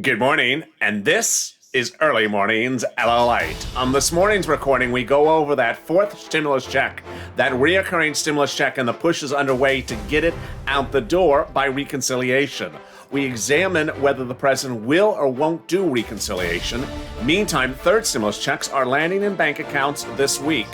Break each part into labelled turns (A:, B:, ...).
A: Good morning, and this is Early Mornings LALATE. On this morning's recording, we go over that fourth stimulus check, that reoccurring stimulus check, and the push is underway to get it out the door by reconciliation. We examine whether the president will or won't do reconciliation. Meantime, third stimulus checks are landing in bank accounts this week.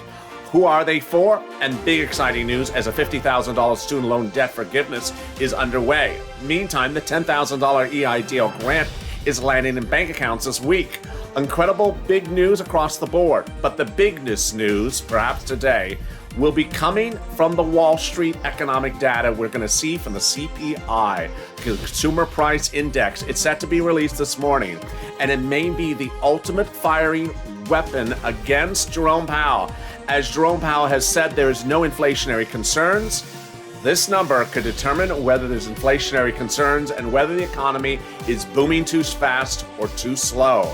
A: Who are they for? And big exciting news as a $50,000 student loan debt forgiveness is underway. Meantime, the $10,000 EIDL grant is landing in bank accounts this week. Incredible big news across the board. But the biggest news, perhaps today, will be coming from the Wall Street economic data we're going to see from the CPI, Consumer Price Index. It's set to be released this morning, and it may be the ultimate firing weapon against Jerome Powell. As Jerome Powell has said, there is no inflationary concerns. This number could determine whether there's inflationary concerns and whether the economy is booming too fast or too slow.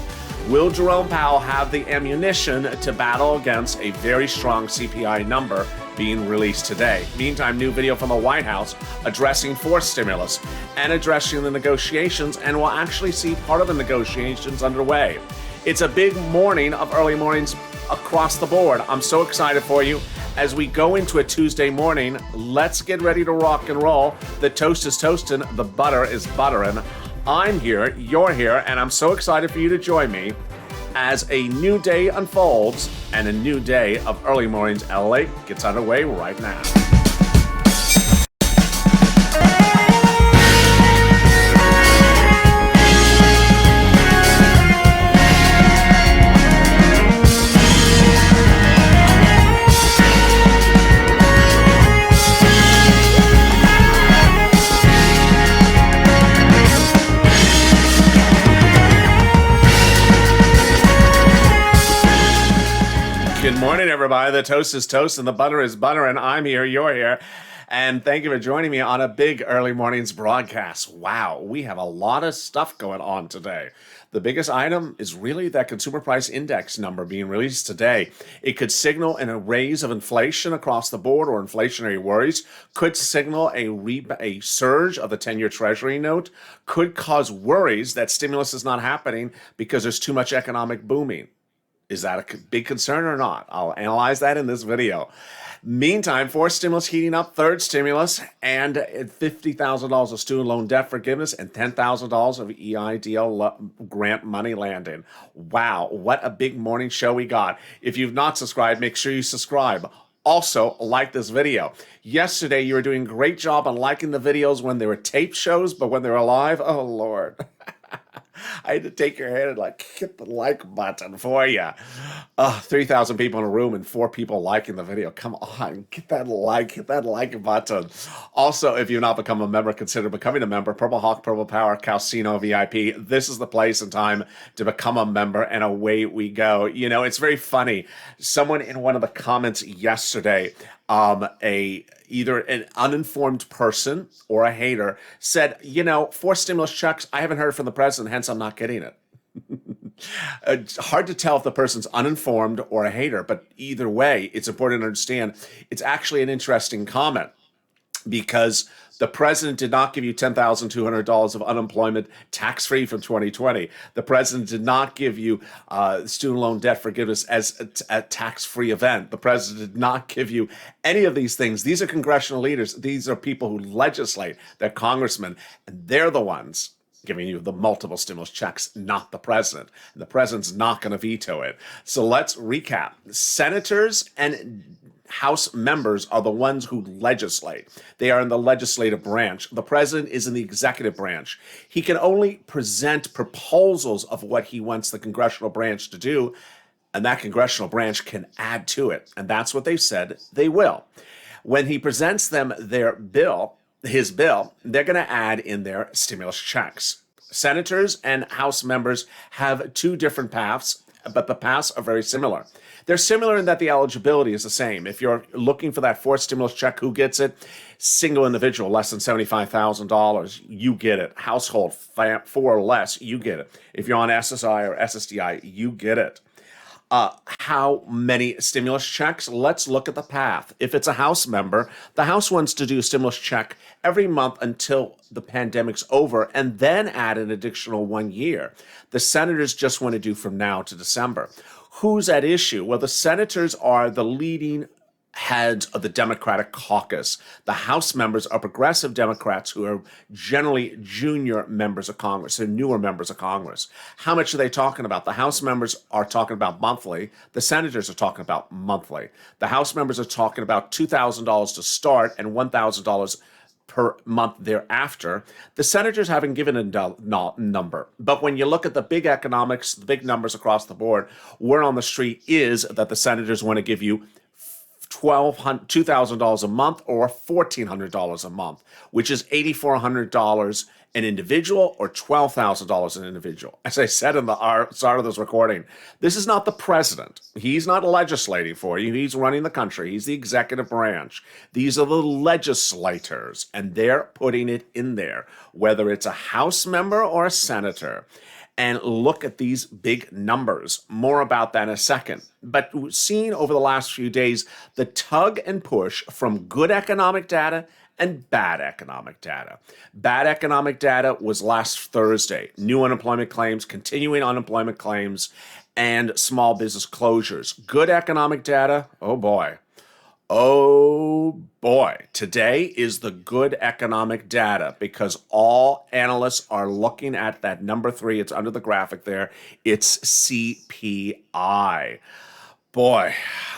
A: Will Jerome Powell have the ammunition to battle against a very strong CPI number being released today? Meantime, new video from the White House addressing fourth stimulus and addressing the negotiations, and we'll actually see part of the negotiations underway. It's a big morning of early mornings across the board. I'm so excited for you. As we go into a Tuesday morning, let's get ready to rock and roll. The toast is toasting, the butter is buttering. I'm here, you're here, and I'm so excited for you to join me as a new day unfolds and a new day of early mornings LA gets underway right now. Good morning, everybody. The toast is toast and the butter is butter, and I'm here, you're here. And thank you for joining me on a big early mornings broadcast. Wow, we have a lot of stuff going on today. The biggest item is really that consumer price index number being released today. It could signal a raise of inflation across the board or inflationary worries, could signal a surge of the 10-year Treasury note, could cause worries that stimulus is not happening because there's too much economic booming. Is that a big concern or not? I'll analyze that in this video. Meantime, fourth stimulus heating up, third stimulus, and $50,000 of student loan debt forgiveness and $10,000 of EIDL grant money landing. Wow, what a big morning show we got. If you've not subscribed, make sure you subscribe. Also, like this video. Yesterday, you were doing a great job on liking the videos when they were tape shows, but when they were live, oh Lord. I had to take your hand and hit the like button for you. 3,000 people in a room and 4 people liking the video. Come on, hit that like button. Also, if you've not become a member, consider becoming a member. Purple Hawk, Purple Power, Calcino VIP. This is the place and time to become a member, and away we go. You know, it's very funny. Someone in one of the comments yesterday, either an uninformed person or a hater said, fourth stimulus checks, I haven't heard from the president, hence I'm not getting it. It's hard to tell if the person's uninformed or a hater, but either way, it's important to understand it's actually an interesting comment because the president did not give you $10,200 of unemployment tax-free from 2020. The president did not give you student loan debt forgiveness as a tax-free event. The president did not give you any of these things. These are congressional leaders. These are people who legislate. They're congressmen, and they're the ones giving you the multiple stimulus checks, not the president. And the president's not going to veto it. So let's recap. Senators and House members are the ones who legislate. They are in the legislative branch. The president is in the executive branch. He can only present proposals of what he wants the congressional branch to do, and that congressional branch can add to it. And that's what they've said they will. When he presents them his bill, they're going to add in their stimulus checks. Senators and House members have 2 different paths, but the paths are very similar. They're similar in that the eligibility is the same. If you're looking for that fourth stimulus check, who gets it? Single individual, less than $75,000, you get it. Household, 4 or less, you get it. If you're on SSI or SSDI, you get it. How many stimulus checks? Let's look at the path. If it's a House member, the House wants to do a stimulus check every month until the pandemic's over and then add an additional 1 year. The senators just want to do from now to December. Who's at issue? Well, the senators are the leading heads of the Democratic caucus. The House members are progressive Democrats who are generally junior members of Congress. They're newer members of Congress. How much are they talking about? The House members are talking about monthly. The senators are talking about monthly. The House members are talking about $2,000 to start and $1,000 per month thereafter. The senators haven't given a number. But when you look at the big economics, the big numbers across the board, word on the street is that the senators want to give you $2,000 a month or $1,400 a month, which is $8,400 an individual or $12,000 an individual. As I said in the start of this recording, this is not the president. He's not legislating for you. He's running the country. He's the executive branch. These are the legislators, and they're putting it in there, whether it's a House member or a senator. And look at these big numbers. More about that in a second. But we've seen over the last few days the tug and push from good economic data and bad economic data. Bad economic data was last Thursday. New unemployment claims, continuing unemployment claims, and small business closures. Good economic data, oh boy. Oh boy, today is the good economic data because all analysts are looking at that number 3. It's under the graphic there. It's CPI. Boy,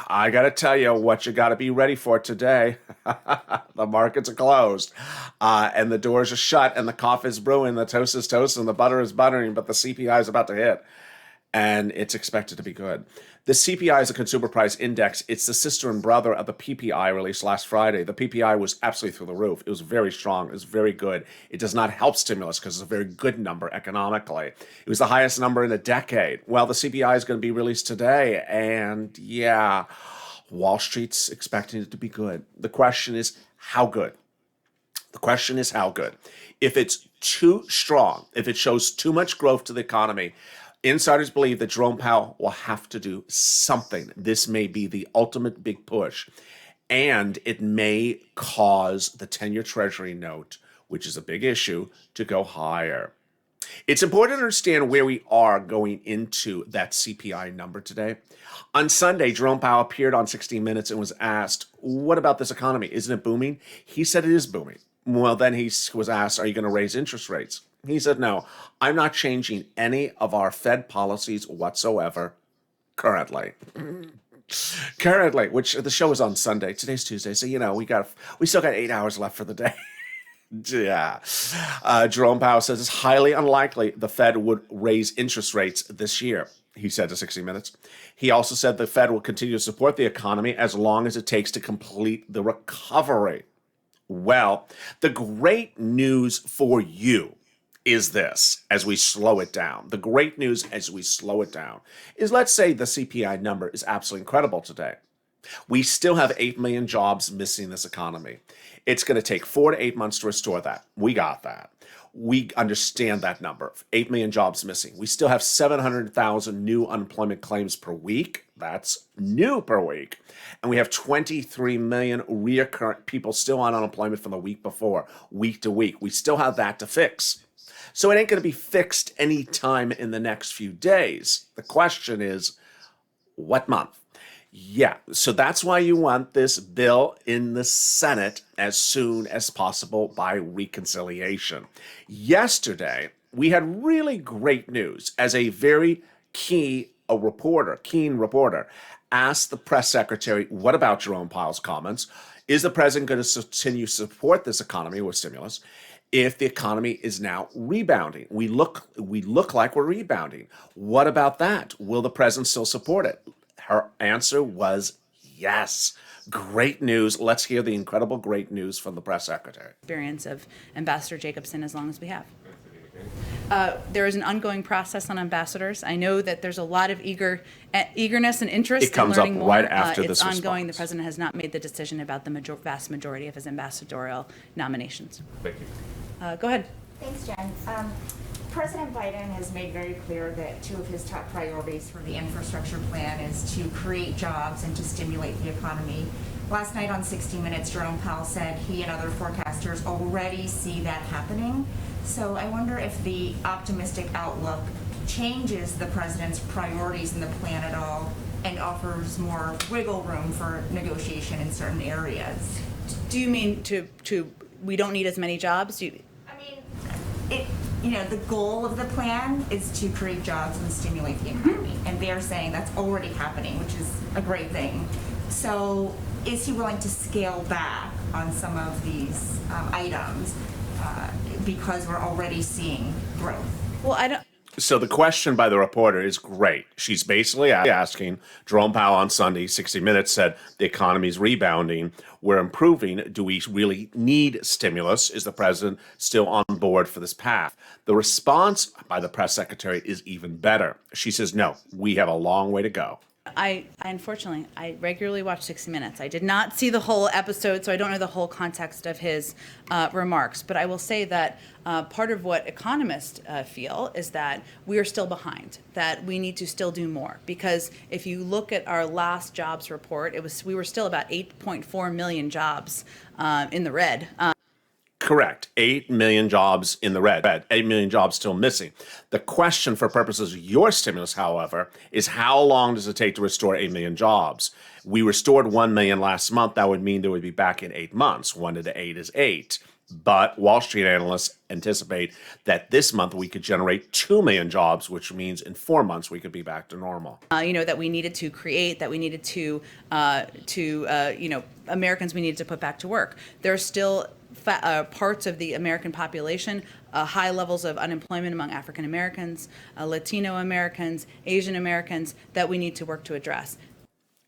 A: I got to tell you what you got to be ready for today. The markets are closed and the doors are shut and the coffee is brewing, the toast is toasting, the butter is buttering, but the CPI is about to hit. And it's expected to be good. The CPI is a consumer price index. It's the sister and brother of the PPI released last Friday. The PPI was absolutely through the roof. It was very strong. It was very good. It does not help stimulus because it's a very good number economically. It was the highest number in a decade. Well, the CPI is going to be released today. And yeah, Wall Street's expecting it to be good. The question is, how good? The question is, how good? If it's too strong, if it shows too much growth to the economy, insiders believe that Jerome Powell will have to do something. This may be the ultimate big push, and it may cause the 10-year Treasury note, which is a big issue, to go higher. It's important to understand where we are going into that CPI number today. On Sunday, Jerome Powell appeared on 60 Minutes and was asked, what about this economy? Isn't it booming? He said it is booming. Well, then he was asked, are you going to raise interest rates? He said, no, I'm not changing any of our Fed policies whatsoever currently. Currently, which the show is on Sunday. Today's Tuesday, so we still got 8 hours left for the day. Yeah. Jerome Powell says it's highly unlikely the Fed would raise interest rates this year, he said to 60 Minutes. He also said the Fed will continue to support the economy as long as it takes to complete the recovery. Well, the great news for you is this, as we slow it down. The great news as we slow it down is, let's say the CPI number is absolutely incredible today. We still have 8 million jobs missing in this economy. It's going to take 4 to 8 months to restore that. We got that. We understand that number, 8 million jobs missing. We still have 700,000 new unemployment claims per week. That's new per week. And we have 23 million recurrent people still on unemployment from the week before, week to week. We still have that to fix. So it ain't going to be fixed anytime in the next few days. The question is, what month? Yeah, so that's why you want this bill in the Senate as soon as possible by reconciliation. Yesterday, we had really great news as a very keen reporter asked the press secretary, what about Jerome Powell's comments? Is the president going to continue to support this economy with stimulus if the economy is now rebounding? We look like we're rebounding. What about that? Will the president still support it? Her answer was yes. Great news. Let's hear the incredible great news from the press secretary.
B: Experience of Ambassador Jacobson as long as we have. There is an ongoing process on ambassadors. I know that there's a lot of eagerness and interest
A: It comes
B: in learning
A: up
B: more.
A: right after this
B: It's ongoing.
A: response.
B: The president has not made the decision about the vast majority of his ambassadorial nominations.
A: Thank you.
B: Go ahead.
C: Thanks, Jen. President Biden has made very clear that two of his top priorities for the infrastructure plan is to create jobs and to stimulate the economy. Last night on 60 Minutes, Jerome Powell said he and other forecasters already see that happening. So I wonder if the optimistic outlook changes the president's priorities in the plan at all and offers more wiggle room for negotiation in certain areas.
B: Do you mean to we don't need as many jobs?
C: The goal of the plan is to create jobs and stimulate the economy, and they're saying that's already happening, which is a great thing. So is he willing to scale back on some of these items because we're already seeing growth?
B: Well, I don't.
A: So the question by the reporter is great. She's basically asking, Jerome Powell on Sunday, 60 Minutes said the economy's rebounding, we're improving. Do we really need stimulus? Is the president still on board for this path? The response by the press secretary is even better. She says, no, we have a long way to go.
B: I unfortunately, I regularly watch 60 Minutes. I did not see the whole episode, so I don't know the whole context of his remarks. But I will say that part of what economists feel is that we are still behind, that we need to still do more. Because if you look at our last jobs report, we were still about 8.4 million jobs in the red.
A: Correct. 8 million jobs in the red. 8 million jobs still missing. The question for purposes of your stimulus, however, is how long does it take to restore 8 million jobs? We restored 1 million last month. That would mean they would be back in 8 months. 1 to the 8 is 8. But Wall Street analysts anticipate that this month we could generate 2 million jobs, which means in 4 months we could be back to normal.
B: That we needed to create, that we needed to Americans we needed to put back to work. There are still parts of the American population, high levels of unemployment among African Americans, Latino Americans, Asian Americans that we need to work to address.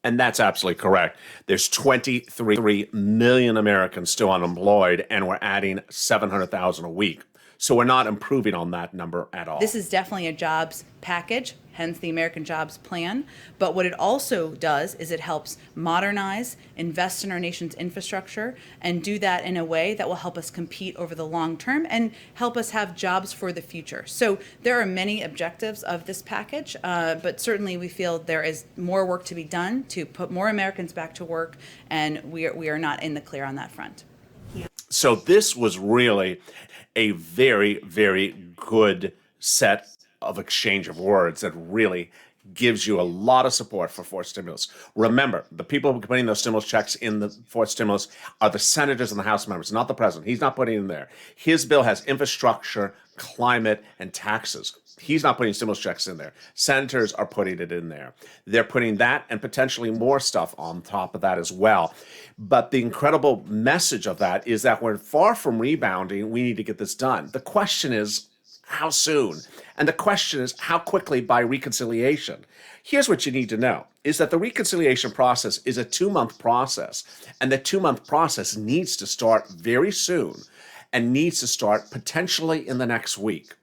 A: And that's absolutely correct. There's 23 million Americans still unemployed, and we're adding 700,000 a week. So we're not improving on that number at all.
B: This is definitely a jobs package, hence the American Jobs Plan. But what it also does is it helps modernize, invest in our nation's infrastructure, and do that in a way that will help us compete over the long term and help us have jobs for the future. So there are many objectives of this package, but certainly we feel there is more work to be done to put more Americans back to work, and we are not in the clear on that front.
A: So this was really a very, very good set of exchange of words that really gives you a lot of support for fourth stimulus. Remember, the people putting those stimulus checks in the fourth stimulus are the senators and the House members, not the president. He's not putting it in there. His bill has infrastructure, climate, and taxes. He's not putting stimulus checks in there. Senators are putting it in there. They're putting that and potentially more stuff on top of that as well. But the incredible message of that is that we're far from rebounding. We need to get this done. The question is, how soon? And the question is, how quickly by reconciliation? Here's what you need to know, is that the reconciliation process is a 2-month process. And the 2-month process needs to start very soon and needs to start potentially in the next week.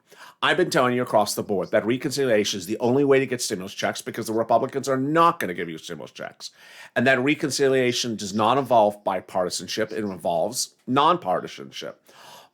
A: I've been telling you across the board that reconciliation is the only way to get stimulus checks because the Republicans are not going to give you stimulus checks. And that reconciliation does not involve bipartisanship, it involves nonpartisanship.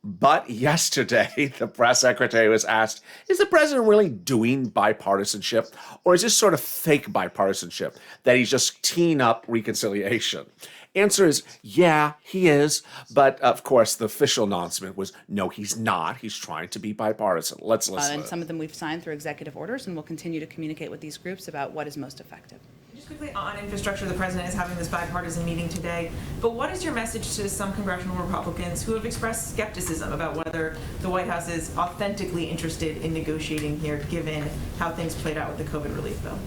A: But yesterday, the press secretary was asked, is the president really doing bipartisanship? Or is this sort of fake bipartisanship that he's just teeing up reconciliation? Answer is, yeah, he is. But of course, the official announcement was, no, he's not. He's trying to be bipartisan. Let's listen.
B: And some of them we've signed through executive orders, and we'll continue to communicate with these groups about what is most effective.
D: Just quickly on infrastructure, the president is having this bipartisan meeting today. But what is your message to some congressional Republicans who have expressed skepticism about whether the White House is authentically interested in negotiating here, given how things played out with the COVID relief bill?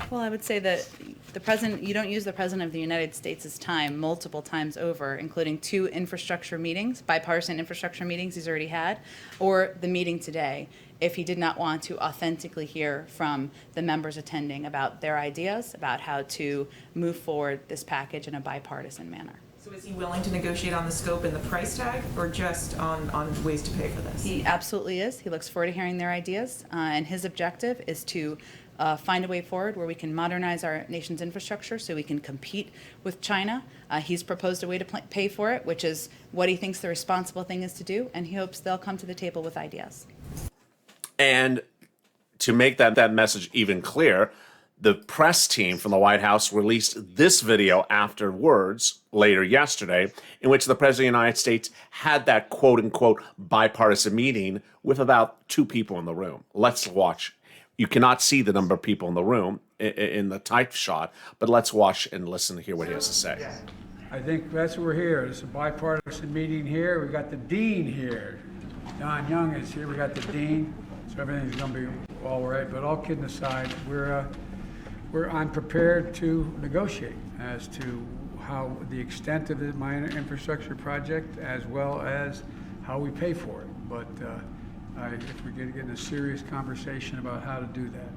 B: Well, I would say that the president, you don't use the president of the United States' time multiple times over, including 2 infrastructure meetings, bipartisan infrastructure meetings he's already had, or the meeting today, if he did not want to authentically hear from the members attending about their ideas about how to move forward this package in a bipartisan manner.
D: So is he willing to negotiate on the scope and the price tag, or just on ways to pay for this?
B: He absolutely is. He looks forward to hearing their ideas, and his objective is to find a way forward where we can modernize our nation's infrastructure so we can compete with China. He's proposed a way to pay for it, which is what he thinks the responsible thing is to do, and he hopes they'll come to the table with ideas.
A: And to make that message even clear, the press team from the White House released this video afterwards, later yesterday, in which the President of the United States had that quote-unquote bipartisan meeting with about 2 people in the room. Let's watch. You cannot see the number of people in the room in the type shot, but let's watch and listen to hear what he has to say.
E: I think that's what we're here. It's a bipartisan meeting here. We got the dean here. Don Young is here. We got the dean. So everything's going to be all right. But all kidding aside, I'm prepared to negotiate as to how the extent of the minor infrastructure project, as well as how we pay for it. But if we're going to get in a serious conversation about how to do that,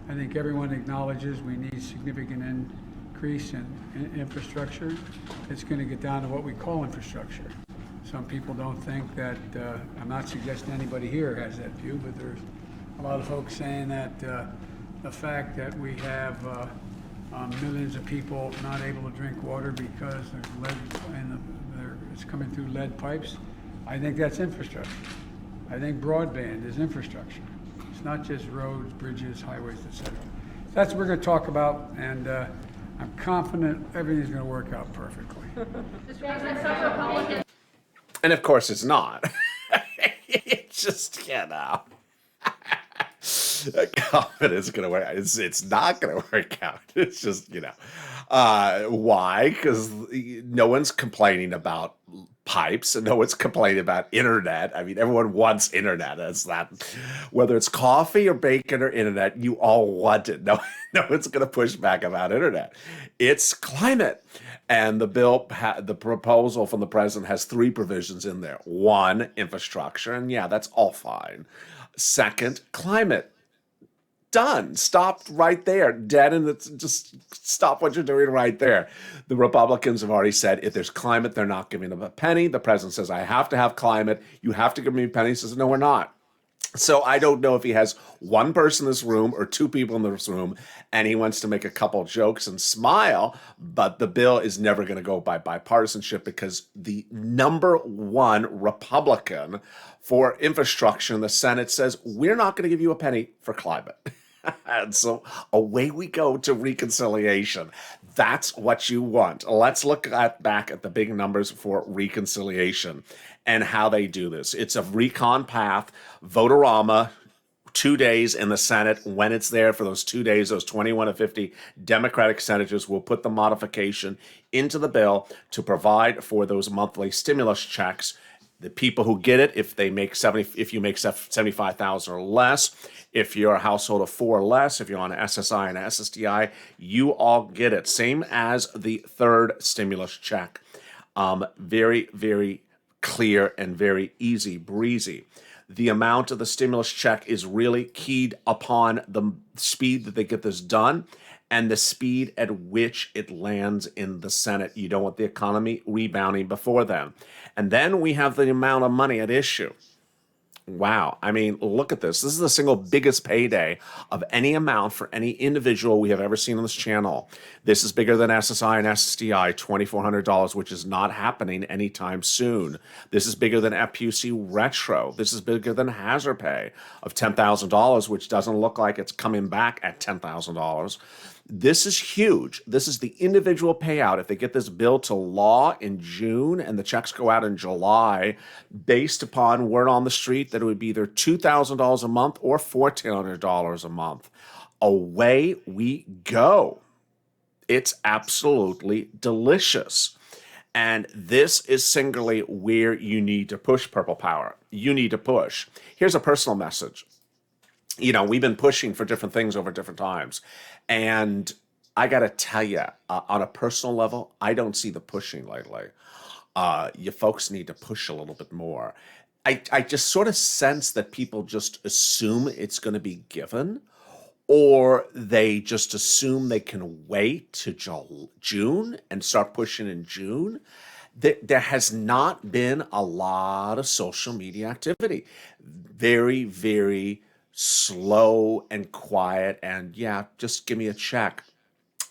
E: I think everyone acknowledges we need significant increase in infrastructure. It's going to get down to what we call infrastructure. Some people don't think that, I'm not suggesting anybody here has that view, but there's a lot of folks saying that the fact that we have millions of people not able to drink water because there's lead it's coming through lead pipes. I think that's infrastructure. I think broadband is infrastructure. It's not just roads, bridges, highways, etc. That's what we're going to talk about, and I'm confident everything's going to work out perfectly.
A: And of course it's not. It's just, confidence going to work out. It's not going to work out. It's just, why? Because no one's complaining about pipes and no one's complaining about internet. I mean, everyone wants internet. It's that, whether it's coffee or bacon or internet, you all want it. No one's going to push back about internet. It's climate. And the bill, the proposal from the president has 3 provisions in there. 1, infrastructure, and that's all fine. 2nd, climate. Done. Stopped right there. Dead, and just stop what you're doing right there. The Republicans have already said if there's climate, they're not giving them a penny. The president says, I have to have climate. You have to give me a penny. He says, no, we're not. So I don't know if he has 1 person in this room or 2 people in this room, and he wants to make a couple jokes and smile, but the bill is never going to go by bipartisanship because the number 1 Republican for infrastructure in the Senate says, we're not going to give you a penny for climate. And so away we go to reconciliation. That's what you want. Let's look back at the big numbers for reconciliation and how they do this. It's a recon path, votorama, 2 days in the Senate. When it's there for those 2 days, those 21 of 50 Democratic senators will put the modification into the bill to provide for those monthly stimulus checks. The people who get it, if you make 75,000 or less, if you're a household of 4 or less, if you're on SSI and SSDI, you all get it. Same as the 3rd stimulus check. Very, very clear and very easy breezy. The amount of the stimulus check is really keyed upon the speed that they get this done and the speed at which it lands in the Senate. You don't want the economy rebounding before then. And then we have the amount of money at issue. Wow. I mean, look at this. This is the single biggest payday of any amount for any individual we have ever seen on this channel. This is bigger than SSI and SSDI, $2,400, which is not happening anytime soon. This is bigger than FPUC Retro. This is bigger than Hazard Pay of $10,000, which doesn't look like it's coming back at $10,000. This is huge. This is the individual payout. If they get this bill to law in June and the checks go out in July, based upon word on the street that it would be either $2,000 a month or $1,400 a month. Away we go. It's absolutely delicious. And this is singularly where you need to push Purple Power. You need to push. Here's a personal message. We've been pushing for different things over different times. And I got to tell you, on a personal level, I don't see the pushing lately. You folks need to push a little bit more. I just sort of sense that people just assume it's going to be given, or they just assume they can wait to June and start pushing in June. There has not been a lot of social media activity. Very, very slow and quiet, and just give me a check.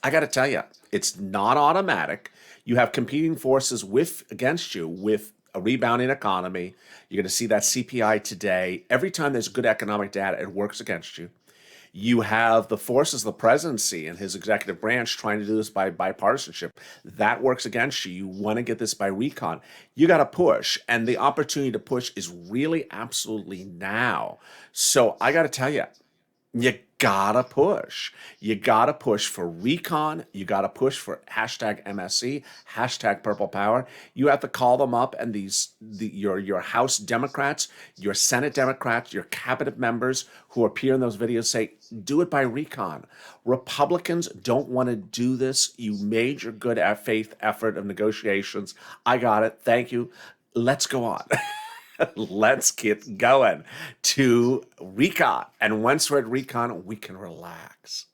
A: I got to tell you, it's not automatic. You have competing forces against you with a rebounding economy. You're going to see that CPI today. Every time there's good economic data, it works against you. You have the forces of the presidency and his executive branch trying to do this by bipartisanship. That works against you. You want to get this by recon. You got to push. And the opportunity to push is really absolutely now. So I got to tell you, you gotta push. You gotta push for recon. You gotta push for hashtag MSC, hashtag Purple Power. You have to call them up, and your House Democrats, your Senate Democrats, your cabinet members who appear in those videos say, do it by recon. Republicans don't want to do this. You made your good faith effort of negotiations. I got it. Thank you. Let's go on. Let's get going to recon. And once we're at recon, we can relax.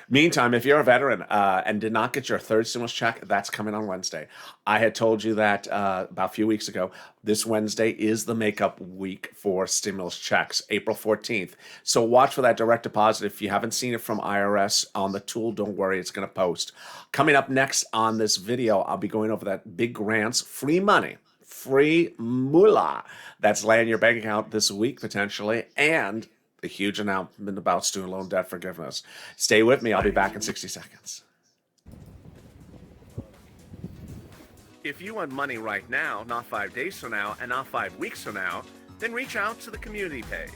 A: Meantime, if you're a veteran and did not get your third stimulus check, that's coming on Wednesday. I had told you that about a few weeks ago. This Wednesday is the makeup week for stimulus checks, April 14th. So watch for that direct deposit. If you haven't seen it from IRS on the tool, don't worry, it's going to post. Coming up next on this video, I'll be going over that big grants, free money. Free moolah that's landing your bank account this week potentially, and the huge announcement about student loan debt forgiveness. Stay with me. I'll be back in 60 seconds. If you want money right now, not 5 days from now, and not 5 weeks from now, then reach out to the community page.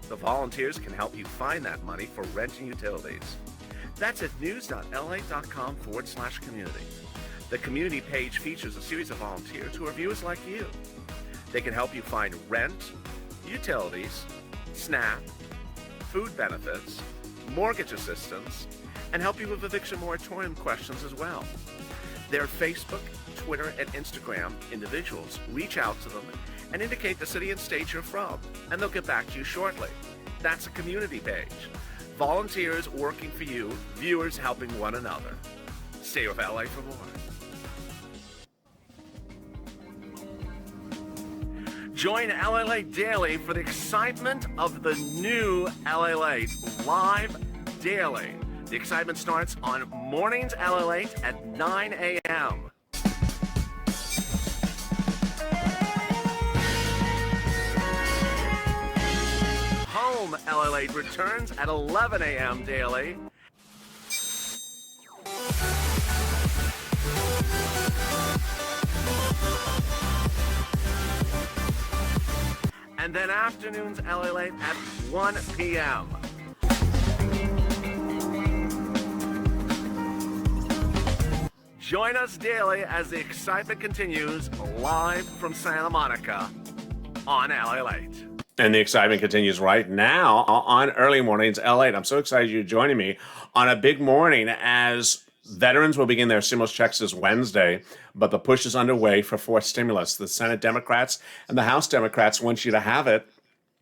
A: The volunteers can help you find that money for rent and utilities. That's at news.la.com/community. The community page features a series of volunteers who are viewers like you. They can help you find rent, utilities, SNAP, food benefits, mortgage assistance, and help you with eviction moratorium questions as well. Their Facebook, Twitter, and Instagram individuals reach out to them and indicate the city and state you're from, and they'll get back to you shortly. That's a community page. Volunteers working for you, viewers helping one another. Stay with LA for more. Join LALATE Daily for the excitement of the new LALATE live daily. The excitement starts on mornings LALATE at 9 a.m. Home LALATE returns at 11 a.m. daily. And then afternoons LALATE at 1 p.m. Join us daily as the excitement continues live from Santa Monica on LALATE. And the excitement continues right now on Early Mornings LALATE. I'm so excited you're joining me on a big morning as veterans will begin their stimulus checks this Wednesday, but the push is underway for fourth stimulus. The Senate Democrats and the House Democrats want you to have it,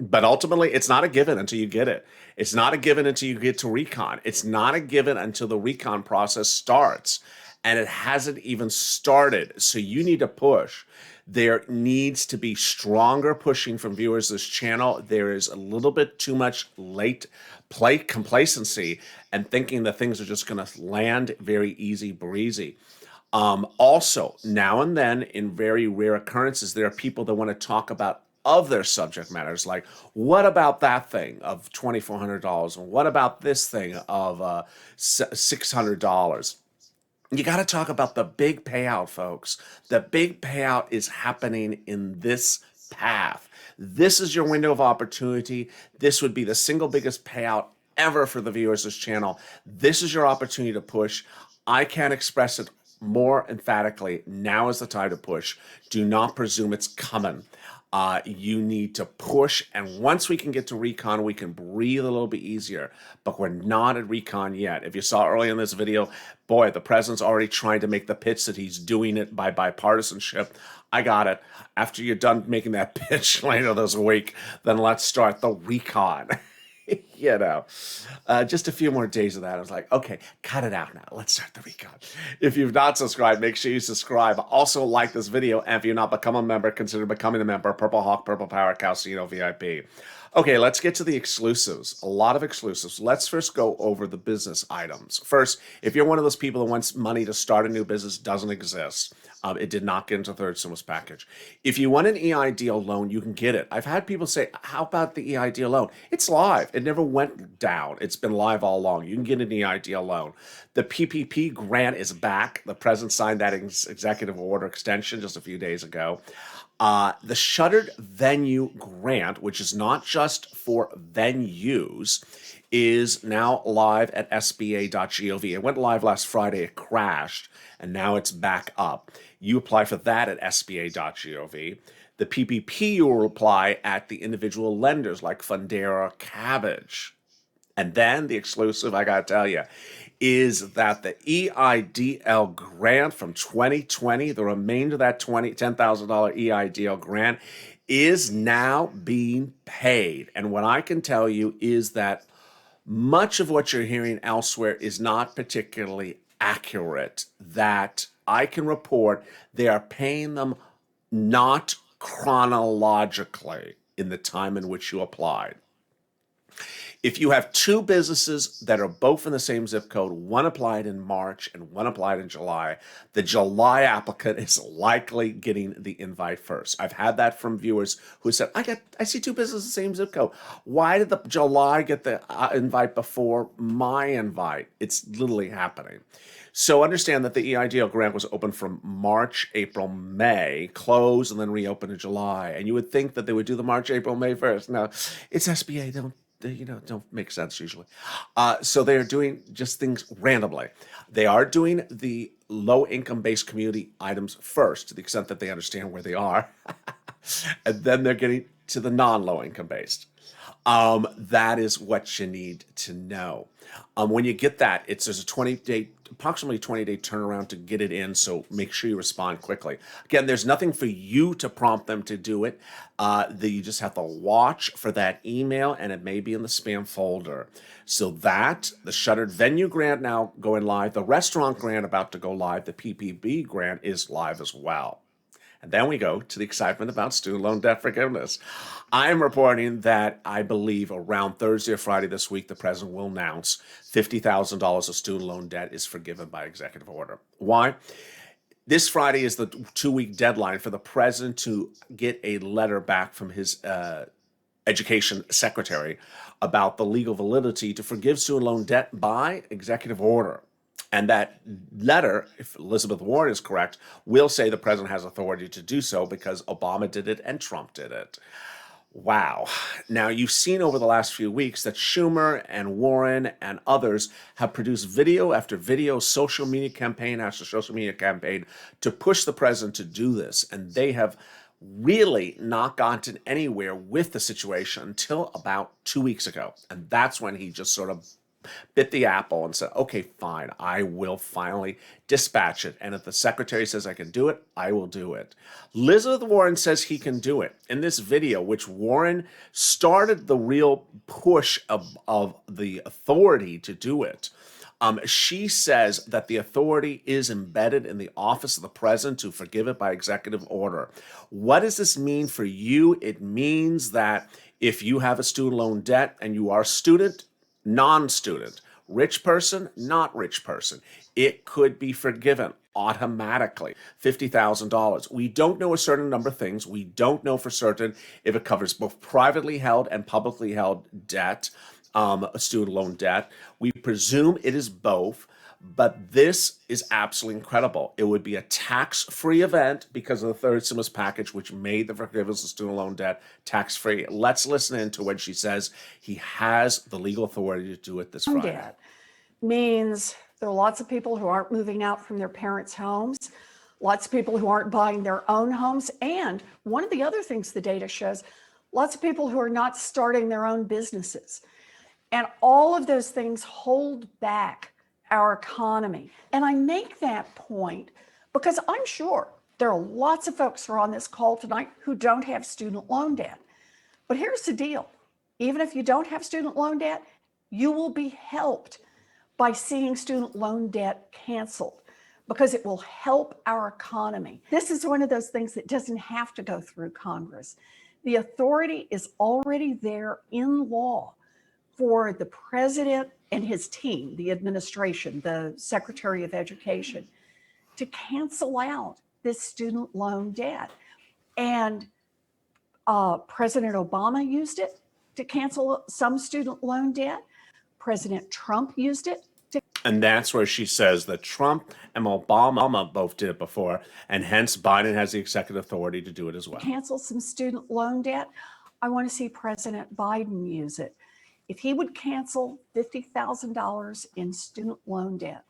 A: but ultimately it's not a given until you get it. It's not a given until you get to recon. It's not a given until the recon process starts, and it hasn't even started. So you need to push. There needs to be stronger pushing from viewers of this channel. There is a little bit too much late play complacency and thinking that things are just going to land very easy breezy. Also, now and then, in very rare occurrences, there are people that want to talk about other subject matters, like what about that thing of $2,400, and what about this thing of $600? You got to talk about the big payout, folks. The big payout is happening in this path. This is your window of opportunity. This would be the single biggest payout ever for the viewers of this channel. This is your opportunity to push. I can't express it more emphatically. Now is the time to push. Do not presume it's coming. You need to push, and once we can get to recon, we can breathe a little bit easier, but we're not at recon yet. If you saw earlier in this video, boy, the president's already trying to make the pitch that he's doing it by bipartisanship. I got it. After you're done making that pitch later this week, then let's start the recon. You know, just a few more days of that. I was like, okay, cut it out now. Let's start the recon. If you've not subscribed, make sure you subscribe. Also like this video. And if you're not become a member, consider becoming a member. Purple Hawk, Purple Power, Calcino VIP. Okay, let's get to the exclusives. A lot of exclusives. Let's first go over the business items. First, if you're one of those people that wants money to start a new business, doesn't exist. It did not get into the third stimulus package. If you want an EIDL loan, you can get it. I've had people say, how about the EIDL loan? It's live. It never went down. It's been live all along. You can get an EIDL loan. The PPP grant is back. The president signed that executive order extension just a few days ago. The shuttered venue grant, which is not just for venues, is now live at sba.gov. It went live last Friday. It crashed, and now it's back up. You apply for that at sba.gov. The PPP you will apply at the individual lenders like Fundera, Cabbage. And then the exclusive, I got to tell you, is that the EIDL grant from 2020, the remainder of that $10,000 EIDL grant, is now being paid. And what I can tell you is that much of what you're hearing elsewhere is not particularly accurate. That I can report they are paying them not chronologically in the time in which you applied. If you have two businesses that are both in the same zip code, one applied in March and one applied in July, the July applicant is likely getting the invite first. I've had that from viewers who said, I see two businesses in the same zip code. Why did the July get the invite before my invite? It's literally happening. So understand that the EIDL grant was open from March, April, May, closed, and then reopened in July. And you would think that they would do the March, April, May first. No, it's SBA. Don't make sense usually. So they're doing just things randomly. They are doing the low income based community items first to the extent that they understand where they are. And then they're getting to the non-low income based. That is what you need to know. When you get that, there's a approximately 20-day turnaround to get it in, so make sure you respond quickly. Again, there's nothing for you to prompt them to do it. You just have to watch for that email, and it may be in the spam folder. So the shuttered venue grant now going live, the restaurant grant about to go live, the PPP grant is live as well. And then we go to the excitement about student loan debt forgiveness. I'm reporting that I believe around Thursday or Friday this week, the president will announce $50,000 of student loan debt is forgiven by executive order. Why? This Friday is the 2-week deadline for the president to get a letter back from his education secretary about the legal validity to forgive student loan debt by executive order. And that letter, if Elizabeth Warren is correct, will say the president has authority to do so because Obama did it and Trump did it. Wow. Now, you've seen over the last few weeks that Schumer and Warren and others have produced video after video, social media campaign after social media campaign to push the president to do this. And they have really not gotten anywhere with the situation until about 2 weeks ago. And that's when he just sort of bit the apple and said, okay, fine, I will finally dispatch it. And if the secretary says I can do it, I will do it. Elizabeth Warren says he can do it. In this video, which Warren started the real push of the authority to do it, she says that the authority is embedded in the office of the president to forgive it by executive order. What does this mean for you? It means that if you have a student loan debt and you are a student, non-student, rich person, not rich person, it could be forgiven automatically. $50,000. We don't know a certain number of things. We don't know for certain if it covers both privately held and publicly held debt, student loan debt. We presume it is both. But this is absolutely incredible. It would be a tax-free event because of the third stimulus package, which made the forgiveness of student loan debt tax-free. Let's listen into when she says he has the legal authority to do it this Friday.
F: Debt means there are lots of people who aren't moving out from their parents' homes, lots of people who aren't buying their own homes, and one of the other things the data shows, lots of people who are not starting their own businesses. And all of those things hold back our economy. And I make that point because I'm sure there are lots of folks who are on this call tonight who don't have student loan debt. But here's the deal. Even if you don't have student loan debt, you will be helped by seeing student loan debt canceled because it will help our economy. This is one of those things that doesn't have to go through Congress. The authority is already there in law for the president and his team, the administration, the Secretary of Education, to cancel out this student loan debt. And President Obama used it to cancel some student loan debt. President Trump used it to.
A: And that's where she says that Trump and Obama both did it before, and hence Biden has the executive authority to do it as well.
F: Cancel some student loan debt. I want to see President Biden use it. If he would cancel $50,000 in student loan debt,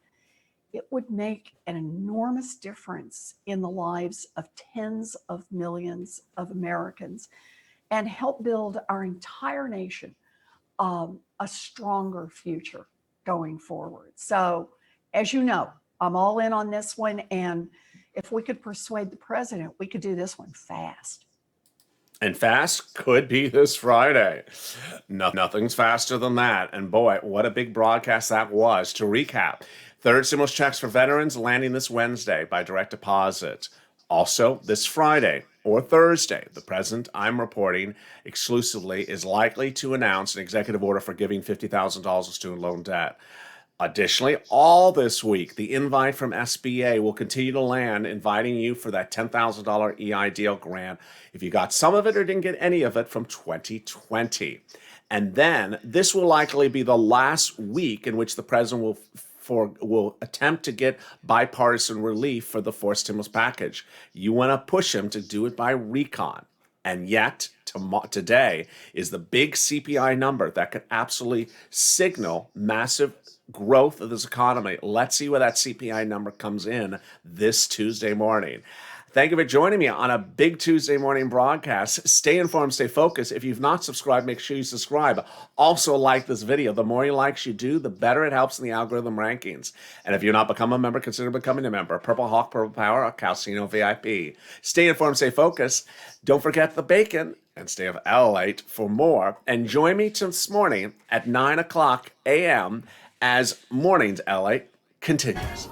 F: it would make an enormous difference in the lives of tens of millions of Americans and help build our entire nation a stronger future going forward. So, as you know, I'm all in on this one. And if we could persuade the president, we could do this one fast.
A: And fast could be this Friday. Nothing's faster than that. And boy, what a big broadcast that was. To recap, third stimulus checks for veterans landing this Wednesday by direct deposit. Also, this Friday or Thursday, the president, I'm reporting exclusively, is likely to announce an executive order for giving $50,000 of student loan debt. Additionally, all this week, the invite from SBA will continue to land, inviting you for that $10,000 EIDL grant if you got some of it or didn't get any of it from 2020. And then this will likely be the last week in which the president will attempt to get bipartisan relief for the fourth stimulus package. You want to push him to do it by recon. And yet, today is the big CPI number that could absolutely signal massive growth of this economy. Let's see where that CPI number comes in this Tuesday morning. Thank you for joining me on a big Tuesday morning broadcast. Stay informed, stay focused. If you've not subscribed, make sure you subscribe. Also like this video. The more likes you do, the better it helps in the algorithm rankings. And if you're not become a member, consider becoming a member. Purple Hawk, Purple Power, or Calcino VIP. Stay informed, stay focused. Don't forget the bacon and stay of LALATE for more. And join me this morning at 9 o'clock a.m. as Mornings LALATE continues.